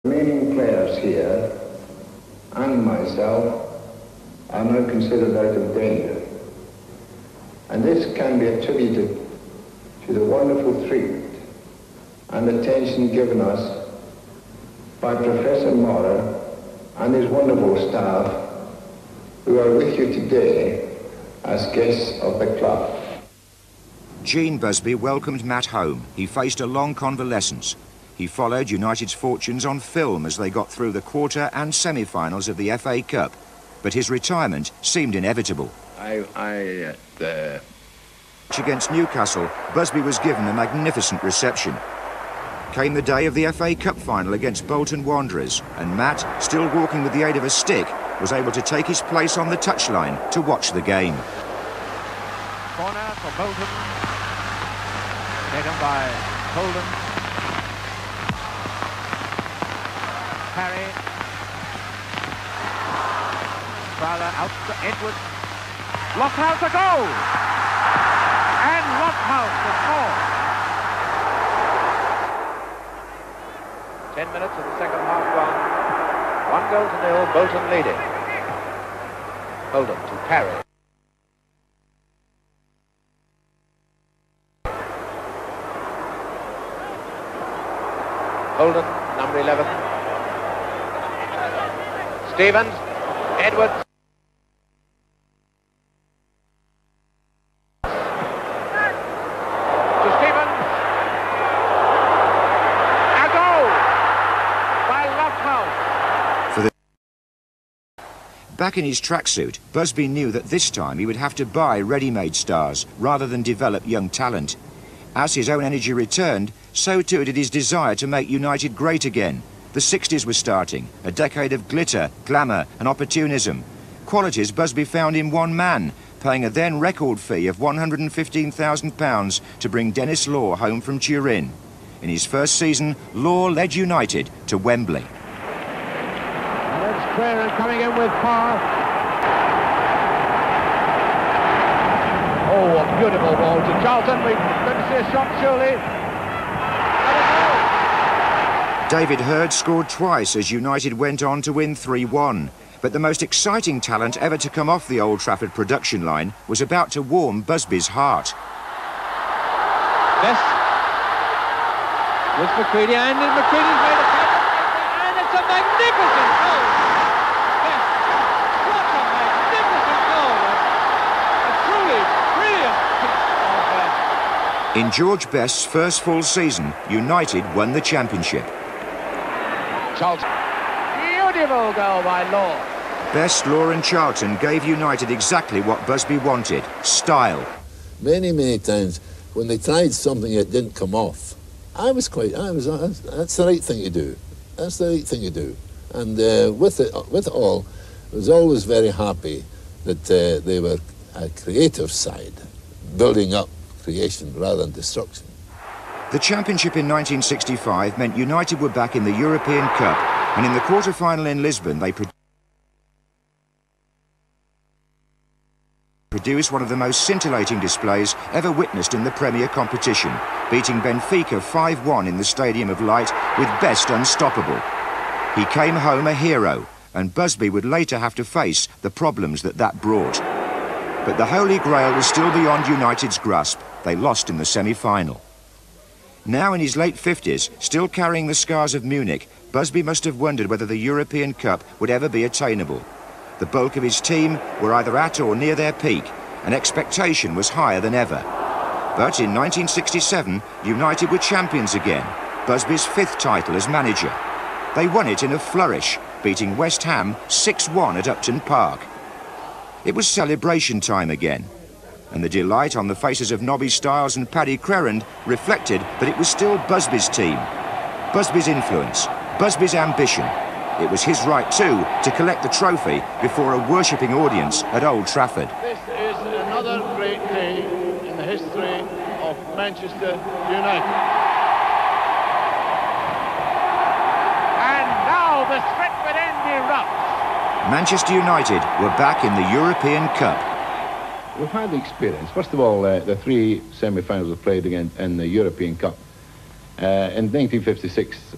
Remaining players here and myself are now considered out of danger. And this can be attributed to the wonderful treatment and attention given us by Professor Maurer and his wonderful staff who are with you today as guests of the club. Gene Busby welcomed Matt home. He faced a long convalescence. He followed United's fortunes on film as they got through the quarter and semi-finals of the FA Cup. But his retirement seemed inevitable. Against Newcastle, Busby was given a magnificent reception. Came the day of the FA Cup final against Bolton Wanderers, and Matt, still walking with the aid of a stick, was able to take his place on the touchline to watch the game. Corner for Bolton, taken by Holden. Parry. Fowler out to Edwards. Lofthouse a goal! And Lofthouse to score. 10 minutes of the second half gone. 1-0, Bolton leading. Holden to Parry. Holden, number 11. Stevens, Edwards. To Stevens. A goal by Lofthouse. Back in his tracksuit, Busby knew that this time he would have to buy ready-made stars rather than develop young talent. As his own energy returned, so too did his desire to make United great again. The 60s was starting, a decade of glitter, glamour and opportunism. Qualities Busby found in one man, paying a then record fee of £115,000 to bring Dennis Law home from Turin. In his first season, Law led United to Wembley. And it's Cleary coming in with power. Oh, a beautiful ball to Charlton. We couldn't see a shot, surely. David Hurd scored twice as United went on to win 3-1. But the most exciting talent ever to come off the Old Trafford production line was about to warm Busby's heart. Yes. With McCready, and McCready's made a catch, and it's a magnificent goal. Yes. What a magnificent goal. A truly brilliant piece of In George Best's first full season, United won the championship. Charlton. Beautiful goal by Law. Best, Law and Charlton gave United exactly what Busby wanted, style. Many times when they tried something that didn't come off, that's the right thing to do. That's the right thing to do. And with it all, I was always very happy that they were a creative side, building up creation rather than destruction. The championship in 1965 meant United were back in the European Cup, and in the quarter-final in Lisbon they produced one of the most scintillating displays ever witnessed in the Premier competition, beating Benfica 5-1 in the Stadium of Light with Best unstoppable. He came home a hero, and Busby would later have to face the problems that brought. But the Holy Grail was still beyond United's grasp. They lost in the semi-final. Now in his late 50s, still carrying the scars of Munich, Busby must have wondered whether the European Cup would ever be attainable. The bulk of his team were either at or near their peak, and expectation was higher than ever. But in 1967, United were champions again, Busby's 5th title as manager. They won it in a flourish, beating West Ham 6-1 at Upton Park. It was celebration time again, and the delight on the faces of Nobby Stiles and Paddy Crerand reflected that it was still Busby's team. Busby's influence, Busby's ambition. It was his right, too, to collect the trophy before a worshipping audience at Old Trafford. This is another great day in the history of Manchester United. And now the sprint with Andy erupts. Manchester United were back in the European Cup. We've had the experience. First of all, the 3 semi-finals we played again in the European Cup. In 1956,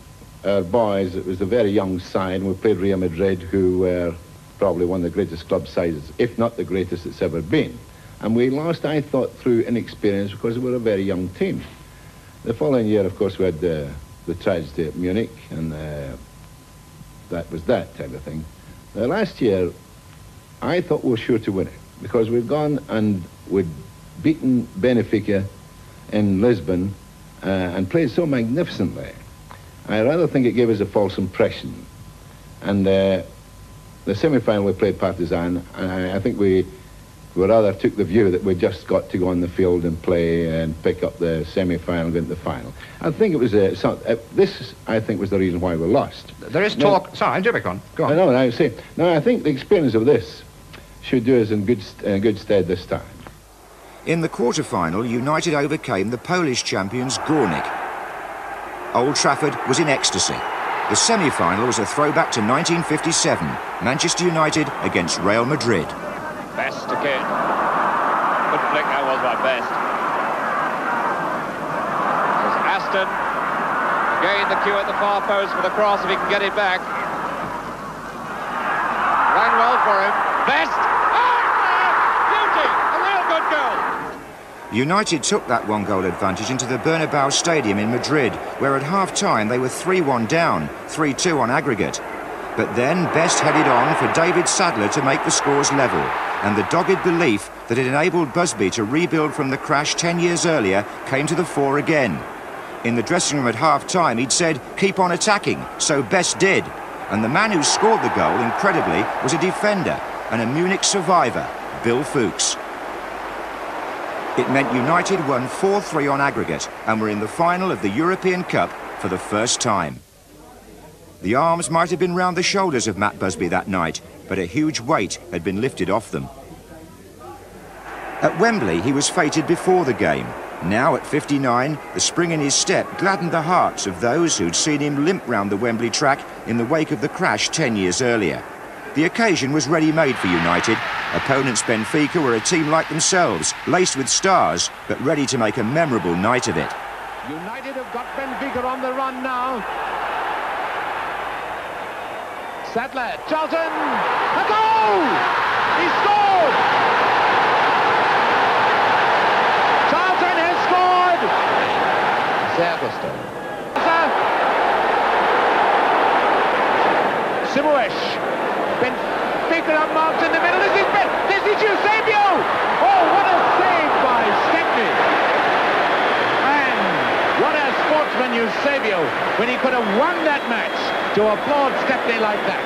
our boys, it was a very young side. We played Real Madrid, who were probably one of the greatest club sides, if not the greatest it's ever been. And we lost, I thought, through inexperience because we were a very young team. The following year, of course, we had the tragedy at Munich, and that was that type of thing. Last year, I thought we were sure to win it because we'd gone and we'd beaten Benfica in Lisbon and played so magnificently. I rather think it gave us a false impression. And the semi-final we played Partizan, and I think we rather took the view that we just got to go on the field and play and pick up the semi-final and get into the final. I think it was this, I think, was the reason why we lost. There is talk. Sorry, Jimmy, go on. I know, I see. No, I think the experience of this should do us in good stead this time. In the quarter-final, United overcame the Polish champions Górnik. Old Trafford was in ecstasy. The semi-final was a throwback to 1957, Manchester United against Real Madrid. Best again. Good flick that was by Best. There's Aston. Again the cue at the far post for the cross if he can get it back. Ran well for him. Best! Beauty! A real good goal! United took that one-goal advantage into the Bernabeu Stadium in Madrid, where at half-time they were 3-1 down, 3-2 on aggregate. But then Best headed on for David Sadler to make the scores level, and the dogged belief that it enabled Busby to rebuild from the crash 10 years earlier came to the fore again. In the dressing room at half-time, he'd said, "Keep on attacking," so Best did. And the man who scored the goal, incredibly, was a defender and a Munich survivor, Bill Fuchs. It meant United won 4-3 on aggregate and were in the final of the European Cup for the first time. The arms might have been round the shoulders of Matt Busby that night, but a huge weight had been lifted off them. At Wembley, he was fated before the game. Now, at 59, the spring in his step gladdened the hearts of those who'd seen him limp round the Wembley track in the wake of the crash 10 years earlier. The occasion was ready-made for United. Opponents Benfica were a team like themselves, laced with stars, but ready to make a memorable night of it. United have got Benfica on the run now. Sadler, Charlton, a goal! He scored! Charlton has scored! Zergoster. Simuesh. Benfica are marked in the middle. This is Eusebio! Oh, what a save by Stepney! And what a sportsman Eusebio, when he could have won that match, to applaud Stepney like that.